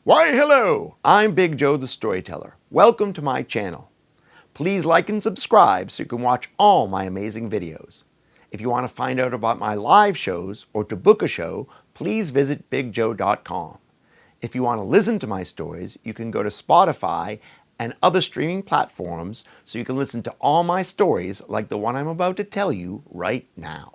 Why, hello! I'm Big Joe the Storyteller. Welcome to my channel. Please like and subscribe so you can watch all my amazing videos. If you want to find out about my live shows or to book a show, please visit bigjoe.com. If you want to listen to my stories, you can go to Spotify and other streaming platforms so you can listen to all my stories like the one I'm about to tell you right now.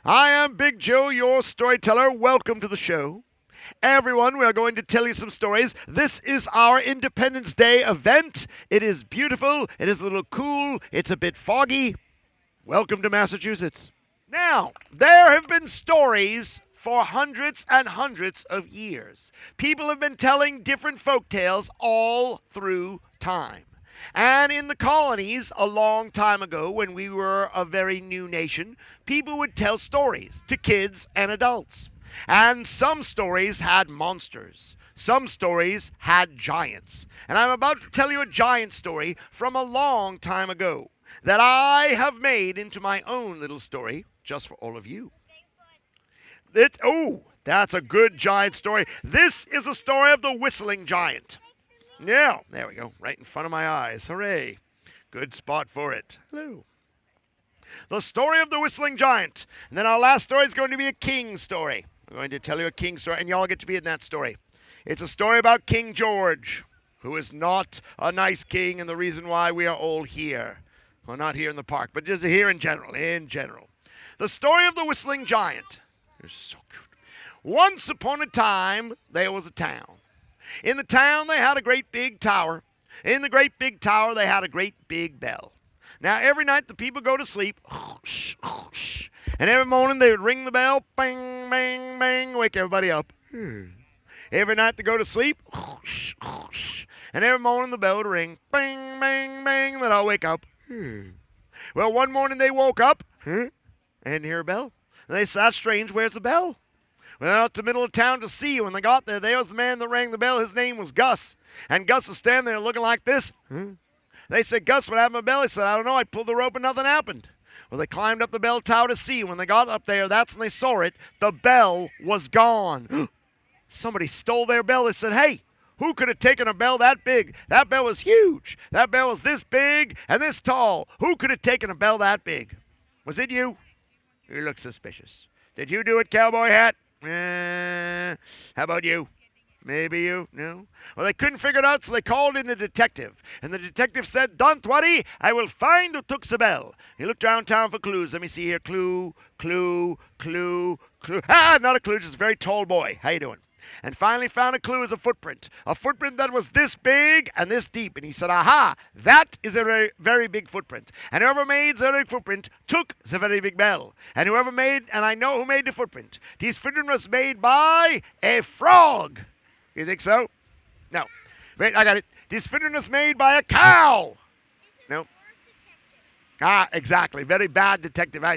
I am Big Joe, your storyteller. Welcome to the show. Everyone, we are going to tell you some stories. This is our Independence Day event. It is beautiful. It is a little cool. It's a bit foggy. Welcome to Massachusetts. Now, there have been stories for hundreds and hundreds of years. People have been telling different folk tales all through time. And in the colonies, a long time ago, when we were a very new nation, people would tell stories to kids and adults. And some stories had monsters. Some stories had giants. And I'm about to tell you a giant story from a long time ago that I have made into my own little story just for all of you. That's a good giant story. This is a story of the whistling giant. Yeah, there we go, right in front of my eyes. Hooray. Good spot for it. Hello. The story of the whistling giant. And then our last story is going to be a king story. I'm going to tell you a king story, and y'all get to be in that story. It's a story about King George, who is not a nice king, and the reason why we are all here. Well, not here in the park, but just here in general. The story of the whistling giant. You're so cute. Once upon a time, there was a town. In the town, they had a great big tower. In the great big tower, they had a great big bell. Now, every night the people go to sleep, and every morning they would ring the bell, bang, bang, bang, wake everybody up. Every night they go to sleep, and every morning the bell would ring, bang, bang, bang, and they'd all wake up. Well, one morning they woke up and didn't hear a bell. And they said, that's strange, where's the bell? Went out to the middle of town to see. When they got there was the man that rang the bell. His name was Gus. And Gus was standing there looking like this. They said, Gus, what happened to the bell? He said, I don't know. I pulled the rope and nothing happened. Well, they climbed up the bell tower to see. When they got up there, that's when they saw it. The bell was gone. Somebody stole their bell. They said, hey, who could have taken a bell that big? That bell was huge. That bell was this big and this tall. Who could have taken a bell that big? Was it you? You look suspicious. Did you do it, cowboy hat? How about you? Maybe you? No? Well, they couldn't figure it out, so they called in the detective. And the detective said, don't worry, I will find who took the bell. He looked around town for clues. Let me see here. Clue. Not a clue, just a very tall boy. How you doing? And finally found a clue as a footprint that was this big and this deep. And he said, aha, that is a very, very big footprint. And whoever made the big footprint took the very big bell. And I know who made the footprint. This footprint was made by a frog. You think so? No. Wait, I got it. This footprint was made by a cow. No. Exactly. Very bad detective. I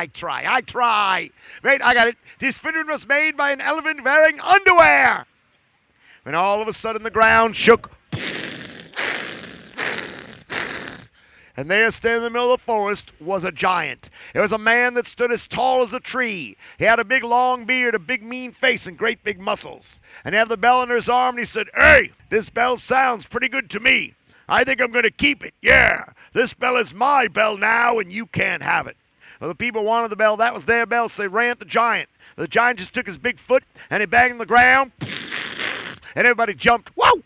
try. Wait, I got it. This footprint was made by an elephant wearing underwear. When all of a sudden the ground shook. And there, standing in the middle of the forest, was a giant. It was a man that stood as tall as a tree. He had a big long beard, a big mean face, and great big muscles. And he had the bell under his arm, and he said, hey, this bell sounds pretty good to me. I think I'm going to keep it. Yeah, this bell is my bell now, and you can't have it. Well, the people wanted the bell. That was their bell, so they ran at the giant. The giant just took his big foot, and he banged on the ground, and everybody jumped. Whoa!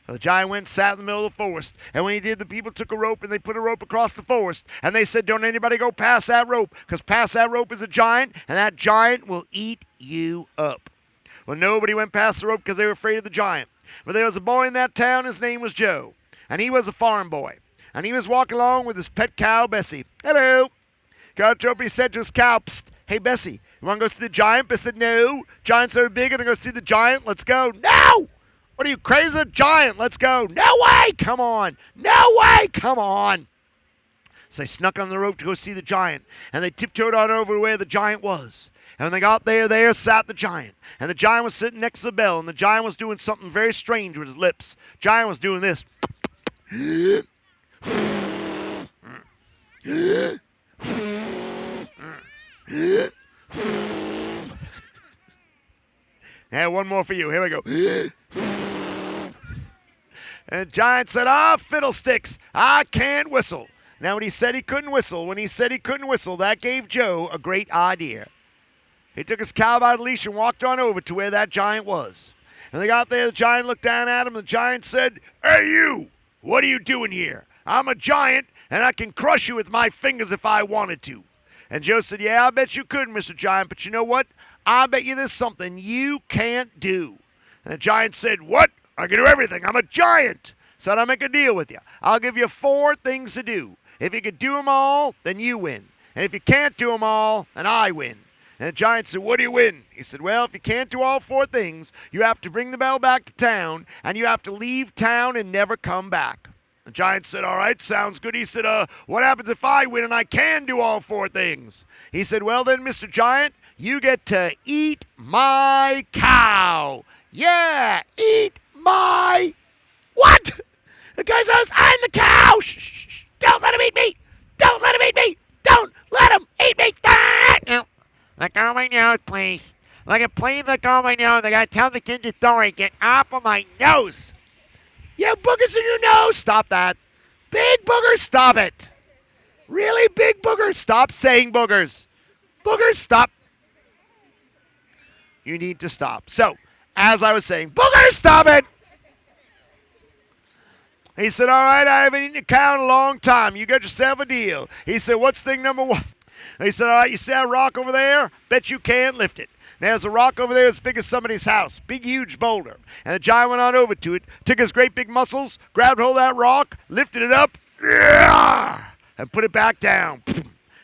The giant went and sat in the middle of the forest. And when he did, the people took a rope and they put a rope across the forest. And they said, don't anybody go past that rope, because past that rope is a giant, and that giant will eat you up. Well, nobody went past the rope because they were afraid of the giant. But there was a boy in that town. His name was Joe. And he was a farm boy. And he was walking along with his pet cow, Bessie. Hello. Got up and he said to his cow, psst, hey, Bessie, you want to go see the giant? Bessie said, no. Giant's so big, I'm going to go see the giant. Let's go. No! What are you, crazy? Giant, let's go. No way, come on. No way, come on. So they snuck on the rope to go see the giant, and they tiptoed on over to where the giant was. And when they got there sat the giant. And the giant was sitting next to the bell, and the giant was doing something very strange with his lips. Giant was doing this. Yeah, one more for you. Here we go. And the giant said, fiddlesticks, I can't whistle. Now, when he said he couldn't whistle, that gave Joe a great idea. He took his cow by the leash and walked on over to where that giant was. And they got there, the giant looked down at him, and the giant said, "Hey, you, what are you doing here? I'm a giant, and I can crush you with my fingers if I wanted to." And Joe said, "Yeah, I bet you could, Mr. Giant, but you know what? I bet you there's something you can't do." And the giant said, "What? I can do everything. I'm a giant." Said, "I'll make a deal with you. I'll give you 4 things to do. If you can do them all, then you win. And if you can't do them all, then I win." And the giant said, "What do you win?" He said, "Well, if you can't do all 4 things, you have to bring the bell back to town, and you have to leave town and never come back." The giant said, "All right, sounds good." He said, "What happens if I win and I can do all 4 things?" He said, "Well then, Mr. Giant, you get to eat my cow." "Yeah, eat my..." "What?" The guy says, "I'm the cow." "Shh, shh, shh. Don't let him eat me. Don't let him eat me. Don't let him eat me." No. Let go of my nose, please. Please let go of my nose. I gotta tell the kid the story. Get off of my nose. "You have boogers in your nose." "Stop that. Big boogers, stop it. Really big boogers, stop saying boogers. Boogers, stop. You need to stop." So, as I was saying, boogers, stop it. He said, "All right, I haven't eaten a cow in a long time. You got yourself a deal." He said, "What's thing number 1? He said, "All right, you see that rock over there? Bet you can't lift it. Now, there's a rock over there as big as somebody's house. Big, huge boulder." And the giant went on over to it, took his great big muscles, grabbed hold of that rock, lifted it up, and put it back down.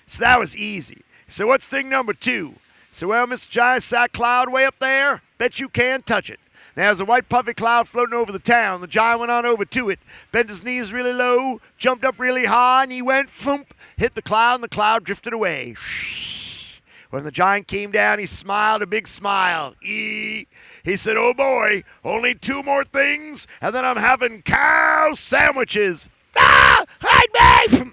So that was easy. So what's thing number 2? So, "Well, Mr. Giant, that cloud way up there, bet you can't touch it." Now, there's a white puffy cloud floating over the town. The giant went on over to it, bent his knees really low, jumped up really high, and he went, thump, hit the cloud, and the cloud drifted away. When the giant came down, he smiled a big smile. He said, "Oh boy, only 2 more things, and then I'm having cow sandwiches." "Hide me!"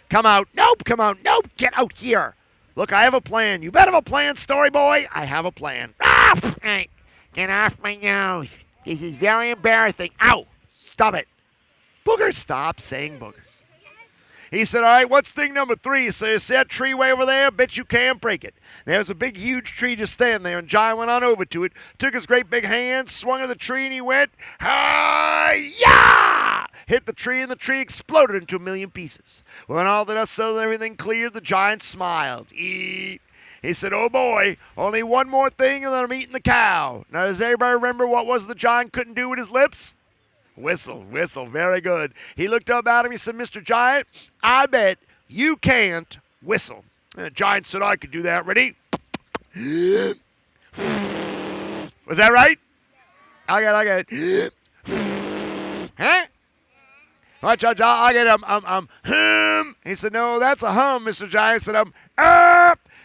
"Come out." "Nope, come out." "Nope, get out here." "Look, I have a plan." "You better have a plan, Story Boy." "I have a plan." Hey, get off my nose. This is very embarrassing. Ow! "Stop it." "Boogers, stop saying boogers." He said, "All right, what's thing number 3? So you see that tree way over there? Bet you can't break it." There's a big, huge tree just standing there, and Giant went on over to it, took his great big hand, swung at the tree, and he went, "Hi-ya!" Hit the tree, and the tree exploded into 1,000,000 pieces. When all the dust settled and everything cleared, the giant smiled. He said, "Oh boy, only 1 more thing, and then I'm eating the cow." Now, does anybody remember what was the giant couldn't do with his lips? Whistle, whistle, very good. He looked up at him, he said, "Mr. Giant, I bet you can't whistle." And the giant said, "I could do that. Ready?" Was that right? I got it. Huh? I get hum. He said, "No, that's a hum, Mr. Giant." I said,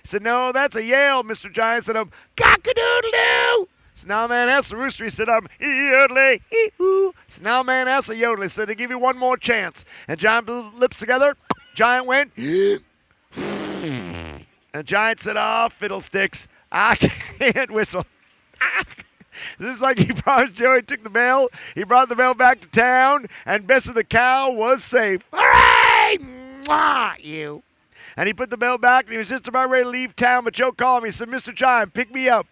He said, "No, that's a yell, Mr. Giant." I said, "Cock-a-doodle-doo." So now, man, that's a rooster. He said, "Yodeling, ee-hoo." So now, man, that's a yodel. He said, "To give you 1 more chance." And Giant blew his lips together. Giant went. And Giant said, "Fiddlesticks, I can't whistle." This is like he promised Joe. He took the bell. He brought the bell back to town, and Bessie the cow was safe. "Hooray! Mwah, you." And he put the bell back, and he was just about ready to leave town, but Joe called him. He said, "Mr. Giant, pick me up."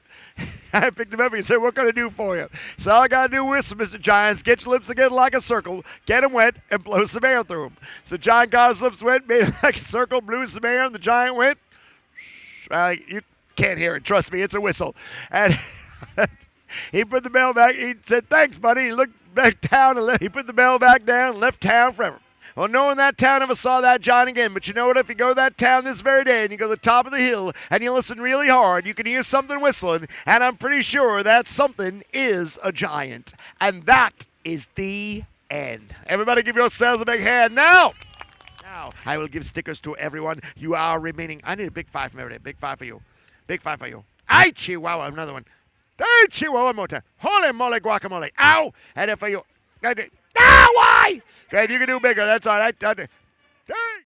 I picked him up. He said, "What can I do for you?" So all I got to do is, Mr. Giant, get your lips together like a circle, get them wet, and blow some air through them. So Giant got his lips wet, made it like a circle, blew some air, and the giant went. You can't hear it. Trust me, it's a whistle. And he put the bell back. He said, "Thanks, buddy." He looked back down, and he put the bell back down and left town forever. Well, no one in that town ever saw that giant again. But you know what? If you go to that town this very day and you go to the top of the hill and you listen really hard, you can hear something whistling. And I'm pretty sure that something is a giant. And that is the end. Everybody give yourselves a big hand now. Now, I will give stickers to everyone. You are remaining. I need a big 5 from everybody. Big 5 for you. Big 5 for you. Ay, Chihuahua. Another one. Ay, Chihuahua. One more time. Holy moly guacamole. Ow. And then for you. Ah, why? Good, you can do bigger. That's all right.